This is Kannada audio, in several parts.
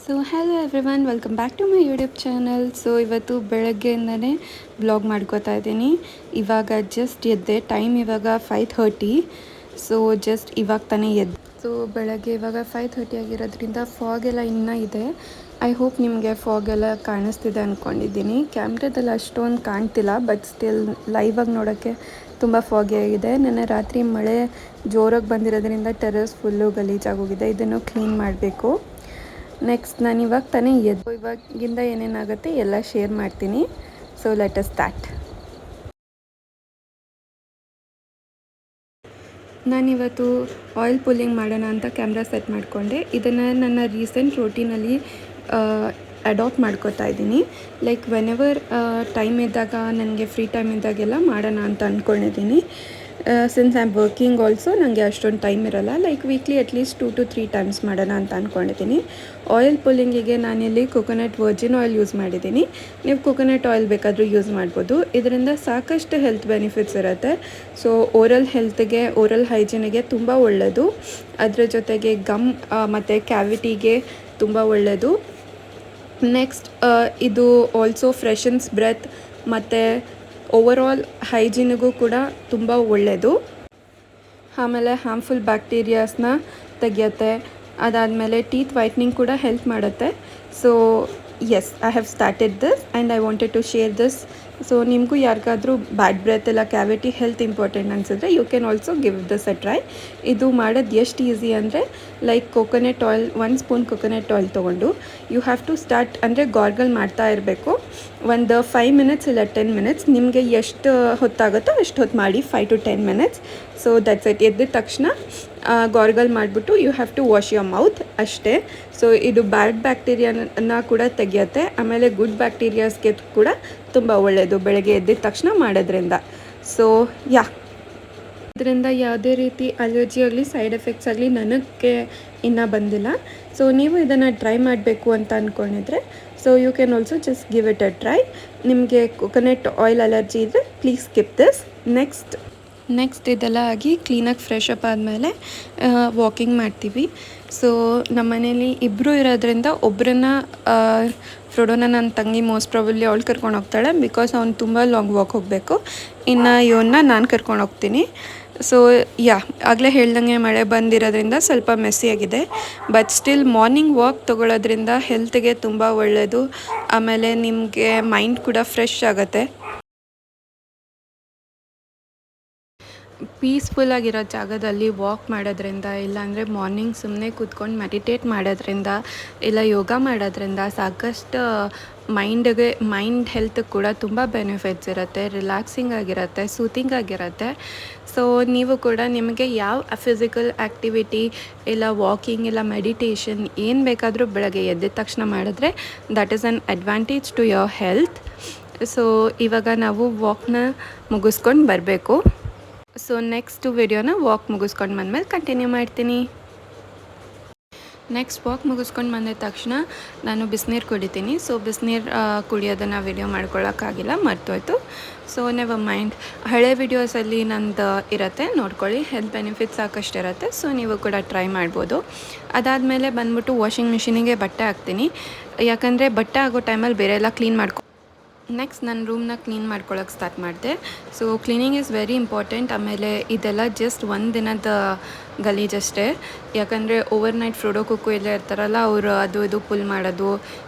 So hello everyone, welcome back to my YouTube channel. So ಇವತ್ತು ಬೆಳಗ್ಗೆಯಿಂದನೇ ಬ್ಲಾಗ್ ಮಾಡ್ಕೋತಾ ಇದ್ದೀನಿ. ಇವಾಗ ಜಸ್ಟ್ ಎದ್ದೆ, ಟೈಮ್ ಇವಾಗ 5:30. ಸೊ ಜಸ್ಟ್ ಇವಾಗ ತಾನೇ ಎದ್ದೆ. ಸೊ ಬೆಳಗ್ಗೆ ಇವಾಗ 5:30 ಆಗಿರೋದ್ರಿಂದ ಫಾಗ್ ಎಲ್ಲ ಇನ್ನೂ ಇದೆ. ಐ ಹೋಪ್ ನಿಮಗೆ ಫಾಗ್ ಎಲ್ಲ ಕಾಣಿಸ್ತಿದೆ ಅಂದ್ಕೊಂಡಿದ್ದೀನಿ. ಕ್ಯಾಮ್ರಾದಲ್ಲಿ ಅಷ್ಟೊಂದು ಕಾಣ್ತಿಲ್ಲ, ಬಟ್ ಸ್ಟಿಲ್ ಲೈವಾಗಿ ನೋಡೋಕ್ಕೆ ತುಂಬ ಫಾಗಿ ಆಗಿದೆ. ನೆನ್ನೆ ರಾತ್ರಿ ಮಳೆ ಜೋರಾಗಿ ಬಂದಿರೋದ್ರಿಂದ ಟೆರೆಸ್ ಫುಲ್ಲು ಗಲೀಜಾಗೋಗಿದೆ. ಇದನ್ನು ಕ್ಲೀನ್ ಮಾಡಬೇಕು. ನೆಕ್ಸ್ಟ್ ನಾನು ಇವಾಗ ತಾನೇ ಇವಾಗಿಂದ ಏನೇನಾಗುತ್ತೆ ಎಲ್ಲ ಶೇರ್ ಮಾಡ್ತೀನಿ. So let us start. ನಾನಿವತ್ತು ಆಯಿಲ್ ಪುಲ್ಲಿಂಗ್ ಮಾಡೋಣ ಅಂತ ಕ್ಯಾಮ್ರಾ ಸೆಟ್ ಮಾಡಿಕೊಂಡೆ. ಇದನ್ನು ನನ್ನ ರೀಸೆಂಟ್ ರೂಟೀನಲ್ಲಿ ಅಡಾಪ್ಟ್ ಮಾಡ್ಕೋತಾ ಇದ್ದೀನಿ. ಲೈಕ್ ವೆನೆವರ್ ಟೈಮ್ ಇದ್ದಾಗ, ನನಗೆ ಫ್ರೀ ಟೈಮ್ ಇದ್ದಾಗೆಲ್ಲ ಮಾಡೋಣ ಅಂತ ಅಂದ್ಕೊಂಡಿದ್ದೀನಿ. Since I am working also ನನಗೆ ಅಷ್ಟೊಂದು ಟೈಮ್ ಇರೋಲ್ಲ. Like weekly at least 2 to 3 times ಮಾಡೋಣ ಅಂತ ಅಂದ್ಕೊಂಡಿದ್ದೀನಿ. ಆಯಿಲ್ ಪುಲ್ಲಿಂಗಿಗೆ ನಾನಿಲ್ಲಿ ಕೊಕೊನಟ್ ವರ್ಜಿನ್ ಆಯಿಲ್ ಯೂಸ್ ಮಾಡಿದ್ದೀನಿ. ನೀವು ಕೊಕೊನಟ್ ಆಯಿಲ್ ಬೇಕಾದರೂ ಯೂಸ್ ಮಾಡ್ಬೋದು. ಇದರಿಂದ ಸಾಕಷ್ಟು ಹೆಲ್ತ್ ಬೆನಿಫಿಟ್ಸ್ ಇರುತ್ತೆ. ಸೊ ಓರಲ್ ಹೆಲ್ತ್ಗೆ, ಓರಲ್ ಹೈಜಿನಿಗೆ ತುಂಬ ಒಳ್ಳೆಯದು. ಅದರ ಜೊತೆಗೆ ಗಮ್ ಮತ್ತು ಕ್ಯಾವಿಟಿಗೆ ತುಂಬ ಒಳ್ಳೆಯದು. ನೆಕ್ಸ್ಟ್ ಇದು ಆಲ್ಸೋ ಫ್ರೆಶನ್ಸ್ ಬ್ರೆತ್ ಮತ್ತು ಓವರಾಲ್ ಹೈಜಿನಿಗೂ ಕೂಡ ತುಂಬ ಒಳ್ಳೆಯದು. ಆಮೇಲೆ ಹಾರ್ಮ್ಫುಲ್ ಬ್ಯಾಕ್ಟೀರಿಯಾಸ್ನ ತೆಗೆಯುತ್ತೆ. ಅದಾದಮೇಲೆ ಟೀತ್ ವೈಟ್ನಿಂಗ್ ಕೂಡ ಹೆಲ್ಪ್ ಮಾಡುತ್ತೆ. So yes, I have started this and I wanted to share this. So ನಿಮಗೂ ಯಾರಿಗಾದರೂ ಬ್ಯಾಡ್ ಬ್ರೆತ್ ಇಲ್ಲ ಕ್ಯಾವಿಟಿ ಹೆಲ್ತ್ ಇಂಪಾರ್ಟೆಂಟ್ ಅನಿಸಿದ್ರೆ you can also give this a try. ಇದು ಮಾಡೋದು ಎಷ್ಟು ಈಸಿ ಅಂದರೆ, like coconut oil, 1 spoon coconut oil ತೊಗೊಂಡು ಯು ಹ್ಯಾವ್ ಟು ಸ್ಟಾರ್ಟ್ ಅಂದರೆ ಗಾರ್ಗಲ್ ಮಾಡ್ತಾ ಇರಬೇಕು. ಒಂದು 5 ಮಿನಿಟ್ಸ್ ಇಲ್ಲ 10 ಮಿನಿಟ್ಸ್, ನಿಮಗೆ ಎಷ್ಟು ಹೊತ್ತಾಗುತ್ತೋ ಅಷ್ಟು ಹೊತ್ತು ಮಾಡಿ, 5 to 10 minutes. So that's it. ಎದ್ದ ತಕ್ಷಣ ಗಾರ್ಗಲ್ ಮಾಡಿಬಿಟ್ಟು you have to wash your mouth ಅಷ್ಟೇ. ಸೊ ಇದು ಬ್ಯಾಡ್ ಬ್ಯಾಕ್ಟೀರಿಯಾನ ಕೂಡ ತೆಗೆಯುತ್ತೆ. ಆಮೇಲೆ ಗುಡ್ ಬ್ಯಾಕ್ಟೀರಿಯಾಸ್ಗೆ ಕೂಡ ತುಂಬ ಒಳ್ಳೆಯದು ಬೆಳಗ್ಗೆ ಎದ್ದ ತಕ್ಷಣ ಮಾಡೋದ್ರಿಂದ. ಸೊ ಇದರಿಂದ ಯಾವುದೇ ರೀತಿ ಅಲರ್ಜಿ ಆಗಲಿ ಸೈಡ್ ಎಫೆಕ್ಟ್ಸ್ ಆಗಲಿ ನನಗೆ ಇನ್ನೂ ಬಂದಿಲ್ಲ. ಸೊ ನೀವು ಇದನ್ನು ಟ್ರೈ ಮಾಡಬೇಕು ಅಂತ ಅಂದ್ಕೊಂಡಿದ್ರೆ so you can also just give it a try. ನಿಮಗೆ ಕೊಕೊನಟ್ ಆಯಿಲ್ ಅಲರ್ಜಿ ಇದ್ದರೆ ಪ್ಲೀಸ್ ಸ್ಕಿಪ್ ದಿಸ್. ನೆಕ್ಸ್ಟ್ ಇದೆಲ್ಲ ಆಗಿ ಕ್ಲೀನಾಗಿ ಫ್ರೆಶ್ ಅಪ್ ಆದಮೇಲೆ ವಾಕಿಂಗ್ ಮಾಡ್ತೀವಿ. ಸೊ ನಮ್ಮ ಮನೇಲಿ ಇಬ್ಬರು ಇರೋದ್ರಿಂದ ಒಬ್ಬರನ್ನ ಫ್ರೋಡೋನ ನನ್ನ ತಂಗಿ ಮೋಸ್ಟ್ ಪ್ರಾಬಬ್ಲಿ ಅವಳು ಕರ್ಕೊಂಡು ಹೋಗ್ತಾಳೆ, ಬಿಕಾಸ್ ಅವ್ನು ತುಂಬ ಲಾಂಗ್ ವಾಕ್ ಹೋಗಬೇಕು. ಇನ್ನು ಇವನ್ನ ನಾನು ಕರ್ಕೊಂಡು ಹೋಗ್ತೀನಿ. ಸೊ ಆಗಲೇ ಹೇಳ್ದಂಗೆ ಮಳೆ ಬಂದಿರೋದ್ರಿಂದ ಸ್ವಲ್ಪ ಮೆಸ್ಸಿಯಾಗಿದೆ, ಬಟ್ ಸ್ಟಿಲ್ ಮಾರ್ನಿಂಗ್ ವಾಕ್ ತೊಗೊಳ್ಳೋದ್ರಿಂದ ಹೆಲ್ತ್ಗೆ ತುಂಬ ಒಳ್ಳೆಯದು. ಆಮೇಲೆ ನಿಮಗೆ ಮೈಂಡ್ ಕೂಡ ಫ್ರೆಶ್ ಆಗುತ್ತೆ. ಪೀಸ್ಫುಲ್ಲಾಗಿರೋ ಜಾಗದಲ್ಲಿ ವಾಕ್ ಮಾಡೋದ್ರಿಂದ, ಇಲ್ಲಾಂದರೆ ಮಾರ್ನಿಂಗ್ ಸುಮ್ಮನೆ ಕೂತ್ಕೊಂಡು ಮೆಡಿಟೇಟ್ ಮಾಡೋದ್ರಿಂದ, ಇಲ್ಲ ಯೋಗ ಮಾಡೋದ್ರಿಂದ ಸಾಕಷ್ಟು ಮೈಂಡ್ ಹೆಲ್ತ್ಗೆ ಕೂಡ ತುಂಬ ಬೆನಿಫಿಟ್ಸ್ ಇರುತ್ತೆ. ರಿಲ್ಯಾಕ್ಸಿಂಗ್ ಆಗಿರುತ್ತೆ, ಸೂತಿಂಗ್ ಆಗಿರುತ್ತೆ. ಸೊ ನೀವು ಕೂಡ ನಿಮಗೆ ಯಾವ ಫಿಸಿಕಲ್ ಆ್ಯಕ್ಟಿವಿಟಿ ಇಲ್ಲ ವಾಕಿಂಗ್ ಇಲ್ಲ ಮೆಡಿಟೇಷನ್ ಏನು ಬೇಕಾದರೂ ಬೆಳಗ್ಗೆ ಎದ್ದ ತಕ್ಷಣ ಮಾಡಿದ್ರೆ that is an advantage to your health. So ಇವಾಗ ನಾವು ವಾಕ್ನ ಮುಗಿಸ್ಕೊಂಡು ಬರಬೇಕು. ಸೊ ನೆಕ್ಸ್ಟ್ ವಿಡಿಯೋನ ವಾಕ್ ಮುಗಿಸ್ಕೊಂಡು ಬಂದಮೇಲೆ ಕಂಟಿನ್ಯೂ ಮಾಡ್ತೀನಿ. ನೆಕ್ಸ್ಟ್ ವಾಕ್ ಮುಗಿಸ್ಕೊಂಡು ಬಂದ ತಕ್ಷಣ ನಾನು ಬಿಸಿನೀರು ಕುಡಿತೀನಿ. ಸೊ ಬಿಸಿನೀರು ಕುಡಿಯೋದನ್ನು ವಿಡಿಯೋ ಮಾಡ್ಕೊಳ್ಳೋಕ್ಕಾಗಿಲ್ಲ, ಮರ್ತೋಯ್ತು. ಸೊ ನೆವರ್ ಮೈಂಡ್, ಹಳೆ ವಿಡಿಯೋಸಲ್ಲಿ ನಂದು ಇರುತ್ತೆ, ನೋಡ್ಕೊಳ್ಳಿ. ಹೆಲ್ತ್ ಬೆನಿಫಿಟ್ಸ್ ಸಾಕಷ್ಟು ಇರುತ್ತೆ. ಸೊ ನೀವು ಕೂಡ ಟ್ರೈ ಮಾಡ್ಬೋದು. ಅದಾದಮೇಲೆ ಬಂದ್ಬಿಟ್ಟು ವಾಷಿಂಗ್ ಮಿಷಿನಿಗೆ ಬಟ್ಟೆ ಹಾಕ್ತೀನಿ. ಯಾಕಂದರೆ ಬಟ್ಟೆ ಆಗೋ ಟೈಮಲ್ಲಿ ಬೇರೆ ಎಲ್ಲ ಕ್ಲೀನ್ ನೆಕ್ಸ್ಟ್ ನನ್ನ ರೂಮ್ನ ಕ್ಲೀನ್ ಮಾಡ್ಕೊಳ್ಳೋಕೆ ಸ್ಟಾರ್ಟ್ ಮಾಡಿದೆ. So cleaning is very important. ಆಮೇಲೆ ಇದೆಲ್ಲ ಜಸ್ಟ್ ಒಂದು ದಿನದ ಗಲೀಜಷ್ಟೇ. ಯಾಕಂದರೆ ಓವರ್ ನೈಟ್ ಫ್ರೋಡೋ ಕುಕ್ಕು ಎಲ್ಲ ಇರ್ತಾರಲ್ಲ, ಅವರು ಅದು ಇದು ಪುಲ್ ಮಾಡೋದು,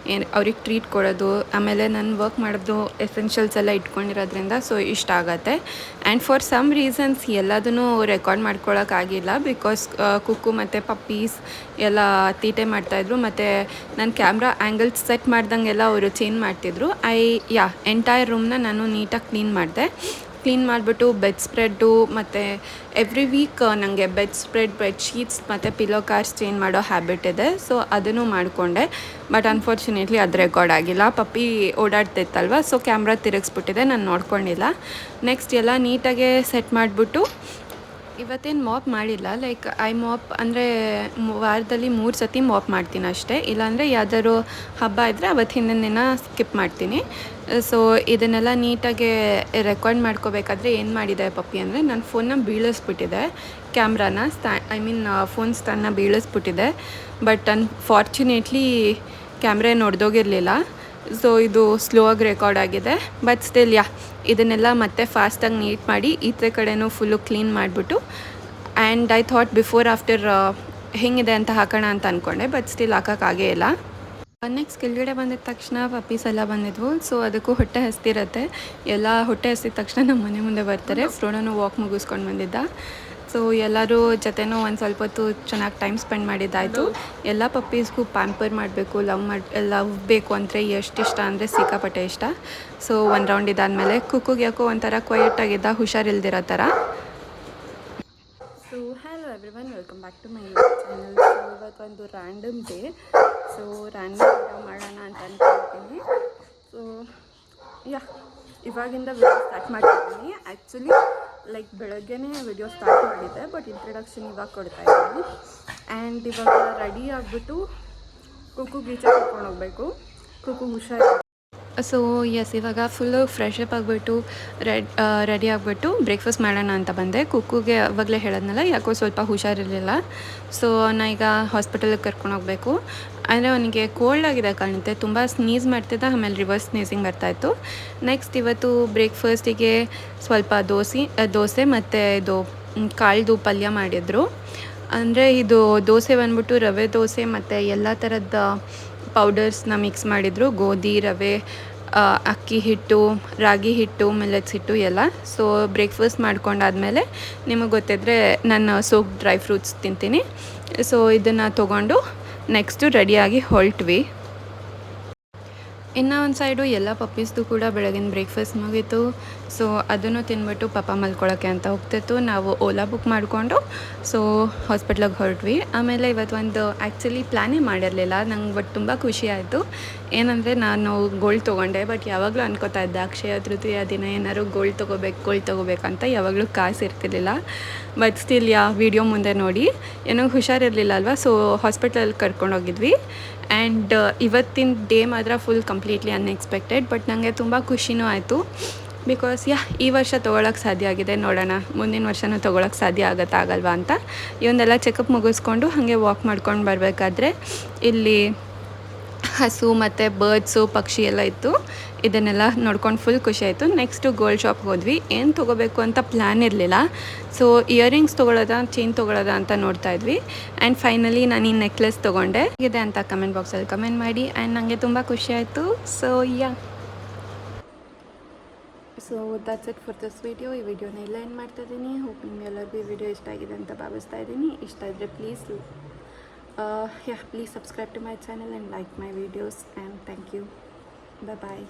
ಅವ್ರಿಗೆ ಟ್ರೀಟ್ ಕೊಡೋದು, ಆಮೇಲೆ ನಾನು ವರ್ಕ್ ಮಾಡೋದು ಎಸೆನ್ಷಿಯಲ್ಸ್ ಎಲ್ಲ ಇಟ್ಕೊಂಡಿರೋದ್ರಿಂದ ಸೊ ಇಷ್ಟ ಆಗುತ್ತೆ. ಆ್ಯಂಡ್ ಫಾರ್ ಸಮ್ ರೀಸನ್ಸ್ ಎಲ್ಲದನ್ನೂ ರೆಕಾರ್ಡ್ ಮಾಡ್ಕೊಳ್ಳೋಕ್ಕಾಗಿಲ್ಲ, ಬಿಕಾಸ್ ಕುಕ್ಕು ಮತ್ತು ಪಪ್ಪೀಸ್ ಎಲ್ಲ ತೀಟೆ ಮಾಡ್ತಾಯಿದ್ರು. ಮತ್ತು ನನ್ನ ಕ್ಯಾಮ್ರಾ ಆ್ಯಂಗಲ್ಸ್ ಸೆಟ್ ಮಾಡ್ದಂಗೆಲ್ಲ ಅವರು ಚೇಂಜ್ ಮಾಡ್ತಿದ್ರು. ಎಂಟೈರ್ ರೂಮ್ನ ನಾನು ನೀಟಾಗಿ ಕ್ಲೀನ್ ಮಾಡಿಬಿಟ್ಟು ಬೆಡ್ ಸ್ಪ್ರೆಡ್ಡು ಮತ್ತು ಎವ್ರಿ ವೀಕ್ ನನಗೆ ಬೆಡ್ ಸ್ಪ್ರೆಡ್, ಬೆಡ್ ಶೀಟ್ಸ್ ಮತ್ತು ಪಿಲೋ ಕಾರ್ಸ್ ಚೇಂಜ್ ಮಾಡೋ ಹ್ಯಾಬಿಟ್ ಇದೆ. ಸೊ ಅದನ್ನು ಮಾಡಿಕೊಂಡೆ, ಬಟ್ ಅನ್ಫಾರ್ಚುನೇಟ್ಲಿ ಅದು ರೆಕಾರ್ಡ್ ಆಗಿಲ್ಲ. ಪಪ್ಪಿ ಓಡಾಡ್ತಿತ್ತಲ್ವ, ಸೊ ಕ್ಯಾಮ್ರಾ ತಿರುಗಿಸ್ಬಿಟ್ಟಿದೆ, ನಾನು ನೋಡ್ಕೊಂಡಿಲ್ಲ. ನೆಕ್ಸ್ಟ್ ಎಲ್ಲ ನೀಟಾಗೆ ಸೆಟ್ ಮಾಡಿಬಿಟ್ಟು ಇವತ್ತೇನು ಮಾಪ್ ಮಾಡಿಲ್ಲ. ಲೈಕ್ ಮಾಪ್ ಅಂದರೆ ವಾರದಲ್ಲಿ 3 ಸತಿ ಮಾಪ್ ಮಾಡ್ತೀನಿ ಅಷ್ಟೇ. ಇಲ್ಲಾಂದರೆ ಯಾವ್ದಾದ್ರು ಹಬ್ಬ ಇದ್ದರೆ ಅವತ್ತು ಹಿಂದಿನ ದಿನ ಸ್ಕಿಪ್ ಮಾಡ್ತೀನಿ. ಸೊ ಇದನ್ನೆಲ್ಲ ನೀಟಾಗಿ ರೆಕಾರ್ಡ್ ಮಾಡ್ಕೋಬೇಕಾದ್ರೆ ಏನು ಮಾಡಿದೆ ಪಪ್ಪಿ ಅಂದರೆ, ನನ್ನ ಫೋನ್ನ ಬೀಳಿಸ್ಬಿಟ್ಟಿದೆ, ಕ್ಯಾಮ್ರಾನ ಫೋನ್ ಸ್ಟ್ಯಾಂಡ್ನ ಬೀಳಿಸ್ಬಿಟ್ಟಿದೆ. ಬಟ್ ಅನ್ಫಾರ್ಚುನೇಟ್ಲಿ ಕ್ಯಾಮ್ರಾ ನೋಡ್ದೋಗಿರಲಿಲ್ಲ. ಸೊ ಇದು ಸ್ಲೋ ಆಗಿ ರೆಕಾರ್ಡ್ ಆಗಿದೆ. ಬಟ್ ಸ್ಟಿಲ್ ಇದನ್ನೆಲ್ಲ ಮತ್ತೆ ಫಾಸ್ಟಾಗಿ ನೀಟ್ ಮಾಡಿ ಈಚೆ ಕಡೆನೂ ಫುಲ್ಲು ಕ್ಲೀನ್ ಮಾಡಿಬಿಟ್ಟು and I thought before after ಹೆಂಗಿದೆ ಅಂತ ಹಾಕೋಣ ಅಂತ ಅಂದ್ಕೊಂಡೆ. ಬಟ್ ಸ್ಟಿಲ್ ಹಾಕೋಕ್ಕಾಗೇ ಇಲ್ಲ. ನೆಕ್ಸ್ಟ್ ಕೆಳಗಡೆ ಬಂದಿದ ತಕ್ಷಣ ಪಪ್ಪೀಸ್ ಎಲ್ಲ ಬಂದಿದ್ವು. ಸೊ ಅದಕ್ಕೂ ಹೊಟ್ಟೆ ಹಸ್ತಿರುತ್ತೆ. ಎಲ್ಲ ಹೊಟ್ಟೆ ಹಸ್ತಿದ ತಕ್ಷಣ ನಮ್ಮ ಮನೆ ಮುಂದೆ ಬರ್ತಾರೆ. ಫ್ರೋನೂ ವಾಕ್ ಮುಗಿಸ್ಕೊಂಡು ಬಂದಿದ್ದ. ಸೊ ಎಲ್ಲರೂ ಜೊತೆನೂ ಒಂದು ಸ್ವಲ್ಪ ಹೊತ್ತು ಚೆನ್ನಾಗಿ ಟೈಮ್ ಸ್ಪೆಂಡ್ ಮಾಡಿದ್ದಾಯಿತು. ಎಲ್ಲ ಪಪ್ಪೀಸ್ಗೂ ಪ್ಯಾಂಪರ್ ಮಾಡಬೇಕು, ಲವ್ ಬೇಕು ಅಂದರೆ ಎಷ್ಟು ಇಷ್ಟ ಅಂದರೆ ಸಿಕ್ಕಾಪಟ್ಟೆ ಇಷ್ಟ. ಸೊ ಒಂದು ರೌಂಡ್ ಇದಾದಮೇಲೆ ಕುಕ್ಕುಗೆ ಯಾಕೋ ಒಂಥರ ಕ್ವೈಟಾಗಿದ್ದ, ಹುಷಾರಿಲ್ದಿರೋ ಥರ. So hello everyone, welcome back to my channel. So ಇವತ್ತು ಒಂದು random day. So random video ಮಾಡೋಣ ಅಂತ ಅಂದ್ಕೊಳ್ತೀನಿ. ಸೊ ಇವಾಗಿಂದ ವಿಡಿಯೋ ಸ್ಟಾರ್ಟ್ ಮಾಡ್ತಿದ್ದೀನಿ. ಆ್ಯಕ್ಚುಲಿ ಲೈಕ್ ಬೆಳಗ್ಗೆನೇ ವಿಡಿಯೋ ಸ್ಟಾರ್ಟ್ ಮಾಡಿದ್ದೆ, ಬಟ್ ಇಂಟ್ರಡಕ್ಷನ್ ಇವಾಗ ಕೊಡ್ತಾಯಿದ್ದೀನಿ. ಆ್ಯಂಡ್ ಇವಾಗ ರೆಡಿ ಆಗಿಬಿಟ್ಟು ಕುಕ್ಕು ಗೀಚೆ ಕರ್ಕೊಂಡು ಹೋಗಬೇಕು. ಕುಕ್ಕು ಹುಷಾರು. ಸೊ ಇವಾಗ ಫುಲ್ಲು ಫ್ರೆಶ್ ಅಪ್ ಆಗಿಬಿಟ್ಟು ರೆಡಿ ಆಗಿಬಿಟ್ಟು ಬ್ರೇಕ್ಫಾಸ್ಟ್ ಮಾಡೋಣ ಅಂತ ಬಂದೆ. ಕುಕ್ಕುಗೆ ಅವಾಗಲೇ ಹೇಳೋದ್ನಲ್ಲ, ಯಾಕೋ ಸ್ವಲ್ಪ ಹುಷಾರಿರಲಿಲ್ಲ. ಸೊ ನಾ ಈಗ ಹಾಸ್ಪಿಟಲಿಗೆ ಕರ್ಕೊಂಡು ಹೋಗಬೇಕು. ಅಂದರೆ ಅವನಿಗೆ ಕೋಲ್ಡ್ ಆಗಿದೆ ಕಾಣುತ್ತೆ, ತುಂಬ ಸ್ನೀಸ್ ಮಾಡ್ತಿದ್ದ, ಆಮೇಲೆ ರಿವರ್ಸ್ ಸ್ನೀಸಿಂಗ್ ಬರ್ತಾಯಿತ್ತು. ನೆಕ್ಸ್ಟ್ ಇವತ್ತು ಬ್ರೇಕ್ಫಾಸ್ಟಿಗೆ ಸ್ವಲ್ಪ ದೋಸೆ ಮತ್ತು ಇದು ಕಾಳ್ದು ಪಲ್ಯ ಮಾಡಿದರು. ಅಂದರೆ ಇದು ದೋಸೆ ಬಂದ್ಬಿಟ್ಟು ರವೆ ದೋಸೆ ಮತ್ತು ಎಲ್ಲ ಥರದ ಪೌಡರ್ಸ್ನ ಮಿಕ್ಸ್ ಮಾಡಿದರು. ಗೋಧಿ, ರವೆ, ಅಕ್ಕಿ ಹಿಟ್ಟು, ರಾಗಿ ಹಿಟ್ಟು, ಮಿಲೆಟ್ಸ್ ಹಿಟ್ಟು ಎಲ್ಲ. ಸೊ ಬ್ರೇಕ್ಫಾಸ್ಟ್ ಮಾಡ್ಕೊಂಡಾದಮೇಲೆ ನಿಮಗೆ ಗೊತ್ತಿದ್ದರೆ ನಾನು ಸೋಕ್ ಡ್ರೈ ಫ್ರೂಟ್ಸ್ ತಿಂತೀನಿ. ಸೊ ಇದನ್ನು ತೊಗೊಂಡು ನೆಕ್ಸ್ಟು ರೆಡಿಯಾಗಿ ಹೊರಟ್ವಿ. ಇನ್ನು ಒಂದು ಸೈಡು ಎಲ್ಲ ಪಪ್ಪೀಸ್ದು ಕೂಡ ಬೆಳಗಿನ ಬ್ರೇಕ್ಫಾಸ್ಟ್ ಮುಗೀತು. ಸೊ ಅದನ್ನು ತಿಂದ್ಬಿಟ್ಟು ಪಾಪ ಮಲ್ಕೊಳ್ಳೋಕ್ಕೆ ಅಂತ ಹೋಗ್ತಿತ್ತು. ನಾವು ಓಲಾ ಬುಕ್ ಮಾಡಿಕೊಂಡು ಸೊ ಹಾಸ್ಪಿಟ್ಲಿಗೆ ಹೊರಟ್ವಿ. ಆಮೇಲೆ ಇವತ್ತು ಒಂದು ಆ್ಯಕ್ಚುಲಿ ಪ್ಲ್ಯಾನೇ ಮಾಡಿರಲಿಲ್ಲ ನಂಗೆ, ಬಟ್ ತುಂಬ ಖುಷಿ ಆಯಿತು. ಏನಂದರೆ ನಾನು ಗೋಲ್ಡ್ ತೊಗೊಂಡೆ. ಬಟ್ ಯಾವಾಗಲೂ ಅನ್ಕೋತಾ ಇದ್ದೆ ಅಕ್ಷಯ ತೃತೀಯ ದಿನ ಏನಾದ್ರು ಗೋಲ್ಡ್ ತೊಗೋಬೇಕಂತ. ಯಾವಾಗಲೂ ಕಾಸು ಇರ್ತಿರ್ಲಿಲ್ಲ. ಬಟ್ ಸ್ಟಿಲ್ ವಿಡಿಯೋ ಮುಂದೆ ನೋಡಿ ಏನೋ ಹುಷಾರಿರಲಿಲ್ಲ ಅಲ್ವಾ. ಸೊ ಹಾಸ್ಪಿಟ್ಲಲ್ಲಿ ಕರ್ಕೊಂಡೋಗಿದ್ವಿ. ಆ್ಯಂಡ್ ಇವತ್ತಿನ ಡೇ ಮಾತ್ರ ಫುಲ್ ಕಂಪ್ಲೀಟ್ಲಿ ಅನ್ಎಕ್ಸ್ಪೆಕ್ಟೆಡ್. ಬಟ್ ನನಗೆ ತುಂಬ ಖುಷಿನೂ ಆಯಿತು. ಬಿಕಾಸ್ ಈ ವರ್ಷ ತೊಗೊಳಕ್ಕೆ ಸಾಧ್ಯ ಆಗಿದೆ. ನೋಡೋಣ ಮುಂದಿನ ವರ್ಷವೂ ತೊಗೊಳಕ್ಕೆ ಸಾಧ್ಯ ಆಗಲ್ವಾ ಅಂತ. ಇವನ್ನೆಲ್ಲ ಚೆಕಪ್ ಮುಗಿಸ್ಕೊಂಡು ಹಾಗೆ ವಾಕ್ ಮಾಡ್ಕೊಂಡು ಬರಬೇಕಾದ್ರೆ ಇಲ್ಲಿ ಹಸು ಮತ್ತು ಬರ್ಡ್ಸು, ಪಕ್ಷಿ ಎಲ್ಲ ಇತ್ತು. ಇದನ್ನೆಲ್ಲ ನೋಡ್ಕೊಂಡು ಫುಲ್ ಖುಷಿ ಆಯಿತು. ನೆಕ್ಸ್ಟು ಗೋಲ್ಡ್ ಶಾಪ್ಗೆ ಹೋದ್ವಿ. ಏನು ತೊಗೋಬೇಕು ಅಂತ ಪ್ಲ್ಯಾನ್ ಇರಲಿಲ್ಲ. ಸೊ ಇಯರಿಂಗ್ಸ್ ತೊಗೊಳ್ಳೋದ, ಚೈನ್ ತೊಗೊಳ್ಳೋದ ಅಂತ ನೋಡ್ತಾಯಿದ್ವಿ. ಆ್ಯಂಡ್ ಫೈನಲಿ ನಾನು ಈ ನೆಕ್ಲೆಸ್ ತೊಗೊಂಡೆ. ಇದೆ ಅಂತ ಕಮೆಂಟ್ ಬಾಕ್ಸಲ್ಲಿ ಕಮೆಂಟ್ ಮಾಡಿ. ಆ್ಯಂಡ್ ನನಗೆ ತುಂಬ ಖುಷಿ ಆಯಿತು. So that's it for this video. ಈ ವಿಡಿಯೋನ ಎಲ್ಲ ಏನು ಮಾಡ್ತಾಯಿದ್ದೀನಿ. ಹೋಪ್ ನಿಮಗೆಲ್ಲರಿಗೂ ಈ ವಿಡಿಯೋ ಇಷ್ಟ ಆಗಿದೆ ಅಂತ ಭಾವಿಸ್ತಾ ಇದ್ದೀನಿ. ಇಷ್ಟ ಇದ್ದರೆ please subscribe to my channel and like my videos, and thank you. Bye bye.